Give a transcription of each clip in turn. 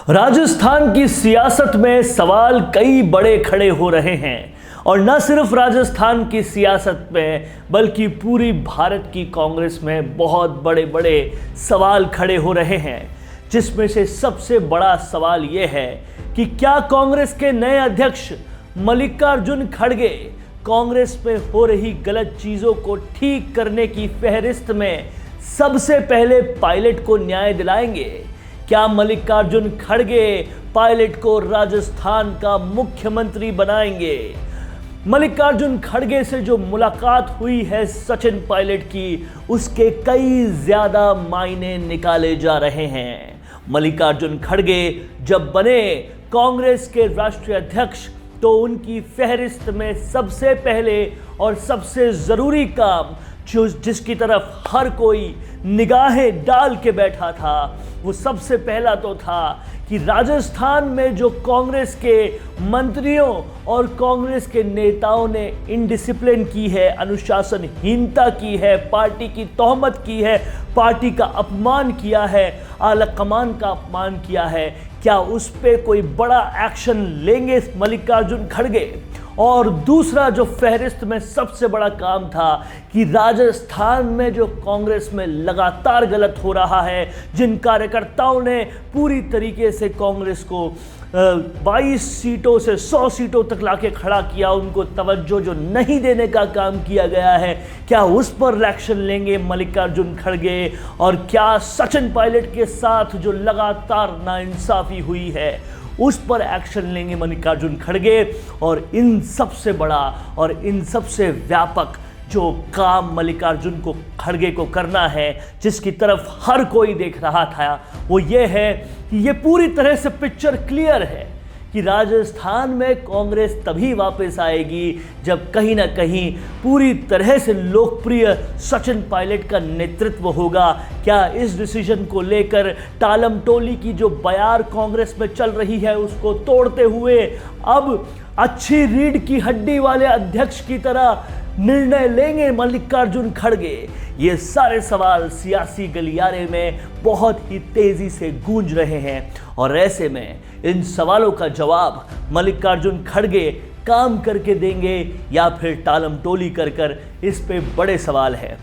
राजस्थान की सियासत में सवाल कई बड़े खड़े हो रहे हैं और न सिर्फ राजस्थान की सियासत में बल्कि पूरी भारत की कांग्रेस में बहुत बड़े बड़े सवाल खड़े हो रहे हैं, जिसमें से सबसे बड़ा सवाल यह है कि क्या कांग्रेस के नए अध्यक्ष मल्लिकार्जुन खड़गे कांग्रेस में हो रही गलत चीजों को ठीक करने की फहरिस्त में सबसे पहले पायलट को न्याय दिलाएंगे। क्या मल्लिकार्जुन खड़गे पायलट को राजस्थान का मुख्यमंत्री बनाएंगे? मल्लिकार्जुन खड़गे से जो मुलाकात हुई है सचिन पायलट की, उसके कई ज्यादा मायने निकाले जा रहे हैं। मल्लिकार्जुन खड़गे जब बने कांग्रेस के राष्ट्रीय अध्यक्ष तो उनकी फहरिस्त में सबसे पहले और सबसे जरूरी काम जिसकी तरफ हर कोई निगाहें डाल के बैठा था, वो सबसे पहला तो था कि राजस्थान में जो कांग्रेस के मंत्रियों और कांग्रेस के नेताओं ने इनडिसिप्लिन की है, अनुशासनहीनता की है, पार्टी की तोहमत की है, पार्टी का अपमान किया है, आला कमान का अपमान किया है, क्या उस पर कोई बड़ा एक्शन लेंगे मल्लिकार्जुन खड़गे? और दूसरा जो फहरिस्त में सबसे बड़ा काम था कि राजस्थान में जो कांग्रेस में लगातार गलत हो रहा है, जिन कार्यकर्ताओं ने पूरी तरीके से कांग्रेस को 22 सीटों से 100 सीटों तक लाके खड़ा किया, उनको तवज्जो जो नहीं देने का काम किया गया है, क्या उस पर एक्शन लेंगे मल्लिकार्जुन खड़गे? और क्या सचिन पायलट के साथ जो लगातार नाइंसाफी हुई है उस पर एक्शन लेंगे मल्लिकार्जुन खड़गे? और इन सबसे बड़ा और इन सबसे व्यापक जो काम मल्लिकार्जुन को खड़गे को करना है, जिसकी तरफ हर कोई देख रहा था, वो ये है कि ये पूरी तरह से पिक्चर क्लियर है कि राजस्थान में कांग्रेस तभी वापस आएगी जब कहीं ना कहीं पूरी तरह से लोकप्रिय सचिन पायलट का नेतृत्व होगा। क्या इस डिसीजन को लेकर टालम टोली की जो बयार कांग्रेस में चल रही है उसको तोड़ते हुए अब अच्छी रीढ़ की हड्डी वाले अध्यक्ष की तरह निर्णय लेंगे मल्लिकार्जुन खड़गे? ये सारे सवाल सियासी गलियारे में बहुत ही तेजी से गूंज रहे हैं और ऐसे में इन सवालों का जवाब मल्लिकार्जुन खड़गे काम करके देंगे या फिर टालम टोली कर इस पे बड़े सवाल है।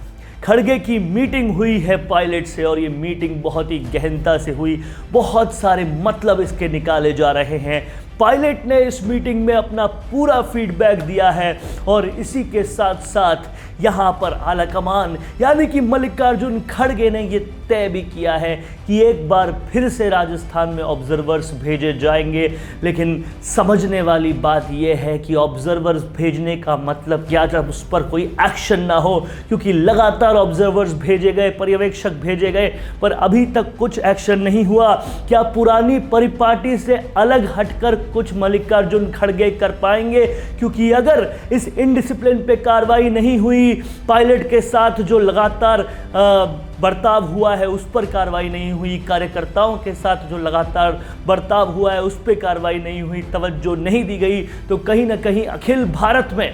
खड़गे की मीटिंग हुई है पायलट से और ये मीटिंग बहुत ही गहनता से हुई, बहुत सारे मतलब इसके निकाले जा रहे हैं। पायलट ने इस मीटिंग में अपना पूरा फीडबैक दिया है और इसी के साथ साथ यहाँ पर आलाकमान यानी कि मल्लिकार्जुन खड़गे ने ये तय भी किया है कि एक बार फिर से राजस्थान में ऑब्जर्वर्स भेजे जाएंगे। लेकिन समझने वाली बात यह है कि ऑब्जर्वर्स भेजने का मतलब क्या जब उस पर कोई एक्शन ना हो, क्योंकि लगातार ऑब्जर्वर्स भेजे गए, पर्यवेक्षक भेजे गए, पर अभी तक कुछ एक्शन नहीं हुआ। क्या पुरानी परिपाटी से अलग हटकर कुछ मल्लिकार्जुन खड़गे कर पाएंगे? क्योंकि अगर इस इनडिसिप्लिन पे कार्रवाई नहीं हुई, पायलट के साथ जो लगातार बर्ताव हुआ है उस पर कार्रवाई नहीं हुई, कार्यकर्ताओं के साथ जो लगातार बर्ताव हुआ है उस पर कार्रवाई नहीं हुई, तवज्जो नहीं दी गई, तो कहीं ना कहीं अखिल भारत में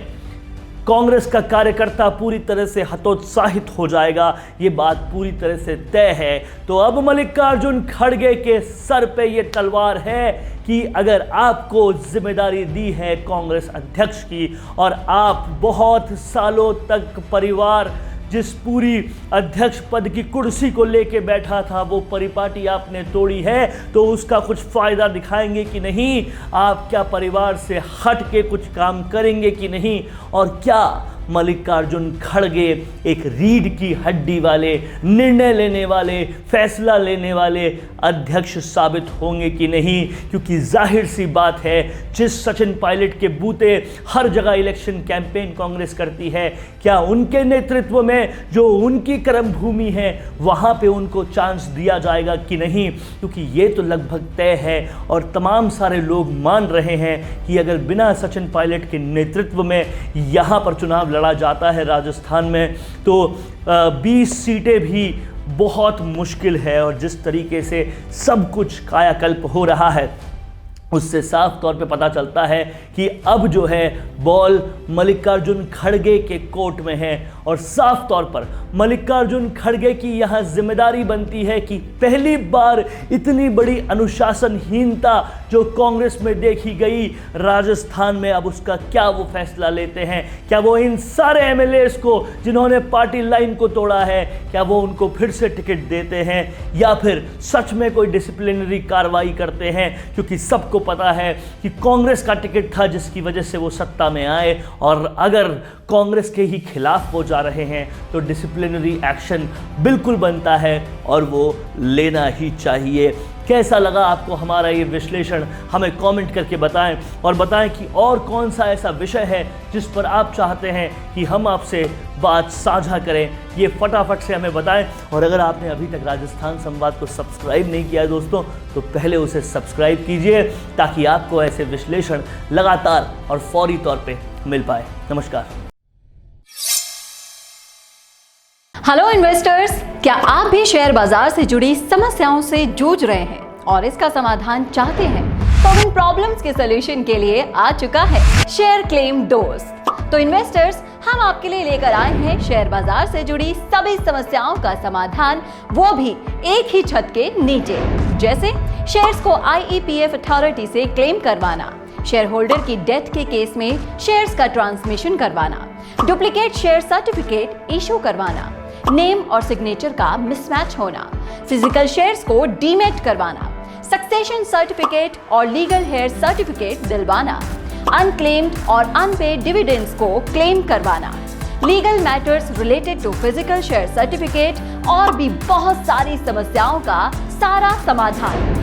कांग्रेस का कार्यकर्ता पूरी तरह से हतोत्साहित हो जाएगा। ये बात पूरी तरह से तय है। तो अब मल्लिकार्जुन खड़गे के सर पे ये तलवार है कि अगर आपको जिम्मेदारी दी है कांग्रेस अध्यक्ष की और आप बहुत सालों तक परिवार जिस पूरी अध्यक्ष पद की कुर्सी को लेके बैठा था वो परिपाटी आपने तोड़ी है, तो उसका कुछ फायदा दिखाएंगे कि नहीं? आप क्या परिवार से हट के कुछ काम करेंगे कि नहीं? और क्या मल्लिकार्जुन खड़गे एक रीढ़ की हड्डी वाले, निर्णय लेने वाले, फैसला लेने वाले अध्यक्ष साबित होंगे कि नहीं? क्योंकि जाहिर सी बात है, जिस सचिन पायलट के बूते हर जगह इलेक्शन कैंपेन कांग्रेस करती है, क्या उनके नेतृत्व में जो उनकी कर्म भूमि है वहां पे उनको चांस दिया जाएगा कि नहीं? क्योंकि ये तो लगभग तय है और तमाम सारे लोग मान रहे हैं कि अगर बिना सचिन पायलट के नेतृत्व में यहां पर चुनाव लड़ा जाता है राजस्थान में तो 20 सीटें भी बहुत मुश्किल है। और जिस तरीके से सब कुछ कायाकल्प हो रहा है उससे साफ तौर पे पता चलता है कि अब जो है बॉल मल्लिकार्जुन खड़गे के कोर्ट में है और साफ तौर पर मल्लिकार्जुन खड़गे की यहां जिम्मेदारी बनती है कि पहली बार इतनी बड़ी अनुशासनहीनता जो कांग्रेस में देखी गई राजस्थान में, अब उसका क्या वो फैसला लेते हैं। क्या वो इन सारे एमएलएस को जिन्होंने पार्टी लाइन को तोड़ा है, क्या वो उनको फिर से टिकट देते हैं या फिर सच में कोई डिसिप्लिनरी कार्रवाई करते हैं, क्योंकि सबको पता है कि कांग्रेस का टिकट था जिसकी वजह से वो सत्ता में आए, और अगर कांग्रेस के ही खिलाफ वो जा रहे हैं तो डिसिप्लिनरी एक्शन बिल्कुल बनता है और वो लेना ही चाहिए। कैसा लगा आपको हमारा ये विश्लेषण, हमें कमेंट करके बताएं और बताएं कि और कौन सा ऐसा विषय है जिस पर आप चाहते हैं कि हम आपसे बात साझा करें, ये फटाफट से हमें बताएं। और अगर आपने अभी तक राजस्थान संवाद को सब्सक्राइब नहीं किया दोस्तों, तो पहले उसे सब्सक्राइब कीजिए ताकि आपको ऐसे विश्लेषण लगातार और फौरी तौर पे मिल पाए। नमस्कार। हेलो इन्वेस्टर्स, क्या आप भी शेयर बाजार से जुड़ी समस्याओं से जूझ रहे हैं और इसका समाधान चाहते हैं? तो इन प्रॉब्लम्स के सलूशन के लिए आ चुका है शेयर क्लेम दोस्त। तो इन्वेस्टर्स, हम आपके लिए लेकर आए हैं शेयर बाजार से जुड़ी सभी समस्याओं का समाधान, वो भी एक ही छत के नीचे। जैसे शेयर्स को IEPF अथॉरिटी से क्लेम करवाना, शेयर होल्डर की डेथ के केस में शेयर्स का ट्रांसमिशन करवाना, डुप्लीकेट शेयर सर्टिफिकेट इशू करवाना, नेम और सिग्नेचर का मिसमैच होना, फिजिकल शेयर्स को डीमेट करवाना, सक्सेशन सर्टिफिकेट और लीगल हेयर सर्टिफिकेट दिलवाना, अनक्लेम्ड और अनपेड डिविडेंड्स को क्लेम करवाना, legal matters related to physical share certificate और भी बहुत सारी समस्याओं का सारा समाधान।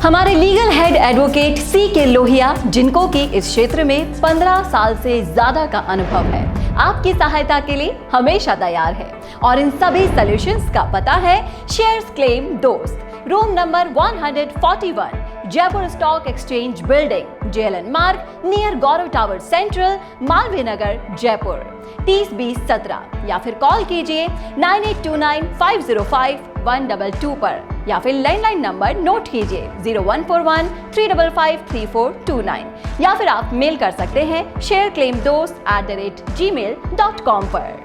हमारे legal head advocate CK Lohia, जिनको कि इस क्षेत्र में 15 साल से ज्यादा का अनुभव है, आपकी सहायता के लिए हमेशा तैयार है। और इन सभी सॉल्यूशंस का पता है शेयर्स क्लेम दोस्त, room number 141, Jaipur stock exchange building, JLN मार्ग, नियर गौरव टावर सेंट्रल, मालवीय नगर, जयपुर 302017, या फिर कॉल कीजिए 9829505122 पर, या फिर लैंडलाइन नंबर नोट कीजिए 0141-355-3429, या फिर आप मेल कर सकते हैं shareclaimdost@gmail.com पर।